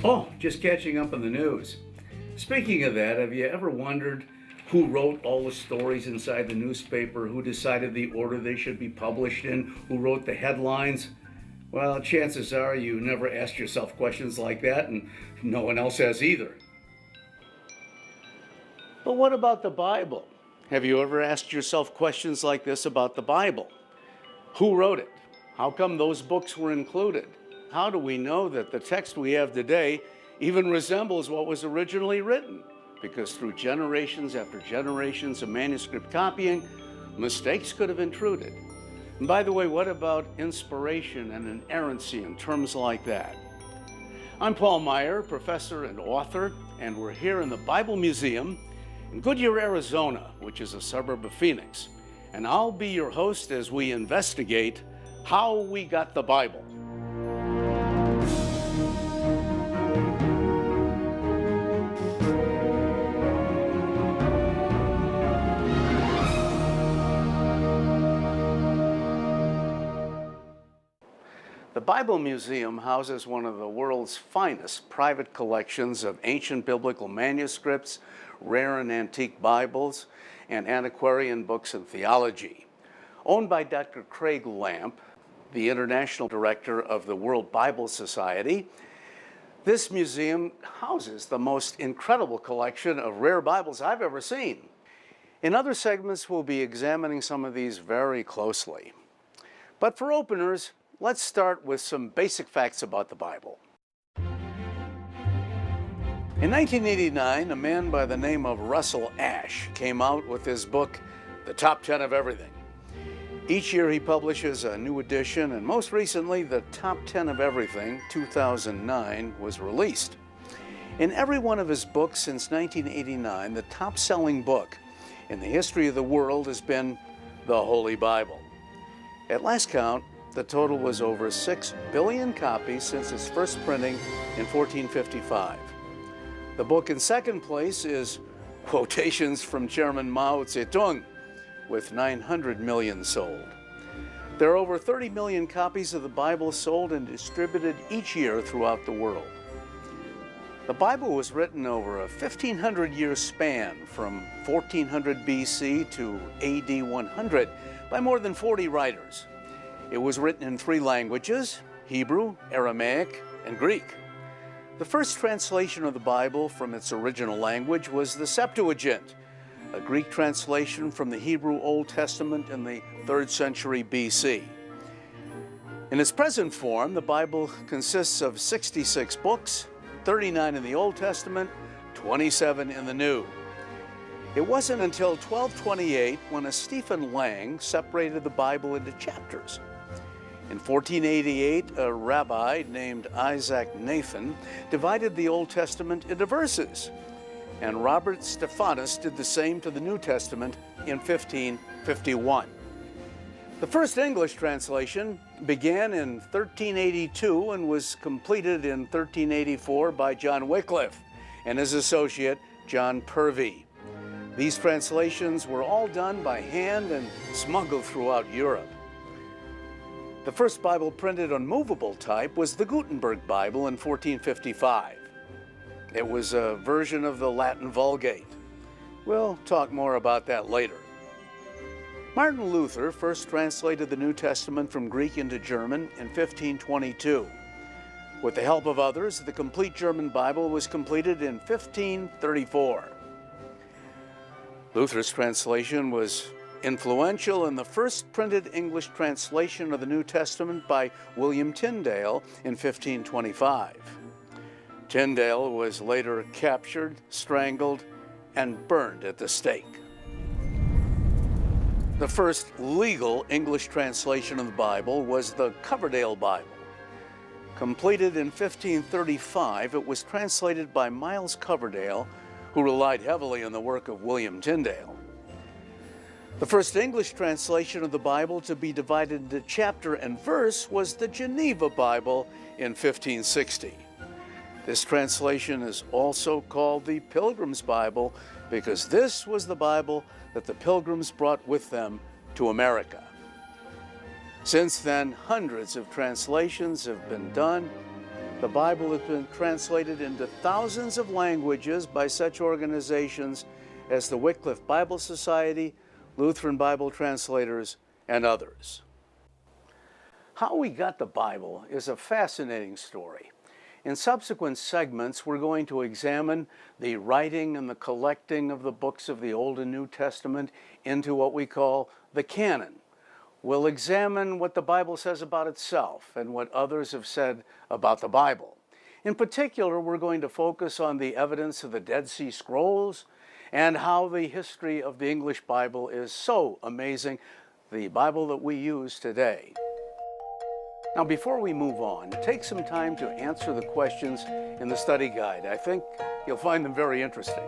Oh, just catching up on the news. Speaking of that, have you ever wondered who wrote all the stories inside the newspaper, who decided the order they should be published in, who wrote the headlines? Well, chances are you never asked yourself questions like that, and no one else has either. But what about the Bible? Have you ever asked yourself questions like this about the Bible? Who wrote it? How come those books were included? How do we know that the text we have today even resembles what was originally written? Because through generations after generations of manuscript copying, mistakes could have intruded. And by the way, what about inspiration and inerrancy and terms like that? I'm Paul Maier, professor and author, and we're here in the Bible Museum in Goodyear, Arizona, which is a suburb of Phoenix. And I'll be your host as we investigate how we got the Bible. The Bible Museum houses one of the world's finest private collections of ancient biblical manuscripts, rare and antique Bibles, and antiquarian books and theology. Owned by Dr. Craig Lamp, the International Director of the World Bible Society, this museum houses the most incredible collection of rare Bibles I've ever seen. In other segments, we'll be examining some of these very closely. But for openers, let's start with some basic facts about the Bible. In 1989, a man by the name of Russell Ash came out with his book, The Top 10 of Everything. Each year he publishes a new edition, and most recently, The Top 10 of Everything, 2009, was released. In every one of his books since 1989, the top-selling book in the history of the world has been the Holy Bible. At last count, the total was over 6 billion copies since its first printing in 1455. The book in second place is Quotations from Chairman Mao Zedong, with 900 million sold. There are over 30 million copies of the Bible sold and distributed each year throughout the world. The Bible was written over a 1,500-year span from 1400 BC to AD 100 by more than 40 writers. It was written in 3 languages, Hebrew, Aramaic, and Greek. The first translation of the Bible from its original language was the Septuagint, a Greek translation from the Hebrew Old Testament in the 3rd century BC. In its present form, the Bible consists of 66 books, 39 in the Old Testament, 27 in the New. It wasn't until 1228 when a Stephen Lang separated the Bible into chapters. In 1488, a rabbi named Isaac Nathan divided the Old Testament into verses, and Robert Stephanus did the same to the New Testament in 1551. The first English translation began in 1382 and was completed in 1384 by John Wycliffe and his associate John Purvey. These translations were all done by hand and smuggled throughout Europe. The first Bible printed on movable type was the Gutenberg Bible in 1455. It was a version of the Latin Vulgate. We'll talk more about that later. Martin Luther first translated the New Testament from Greek into German in 1522. With the help of others, the complete German Bible was completed in 1534. Luther's translation was influential in the first printed English translation of the New Testament by William Tyndale in 1525. Tyndale was later captured, strangled, and burned at the stake. The first legal English translation of the Bible was the Coverdale Bible. Completed in 1535, it was translated by Miles Coverdale, who relied heavily on the work of William Tyndale. The first English translation of the Bible to be divided into chapter and verse was the Geneva Bible in 1560. This translation is also called the Pilgrim's Bible because this was the Bible that the Pilgrims brought with them to America. Since then, hundreds of translations have been done, The Bible has been translated into thousands of languages by such organizations as the Wycliffe Bible Society, Lutheran Bible Translators, and others. How we got the Bible is a fascinating story. In subsequent segments, we're going to examine the writing and the collecting of the books of the Old and New Testament into what we call the canon. We'll examine what the Bible says about itself and what others have said about the Bible. In particular, we're going to focus on the evidence of the Dead Sea Scrolls and how the history of the English Bible is so amazing, the Bible that we use today. Now, before we move on, take some time to answer the questions in the study guide. I think you'll find them very interesting.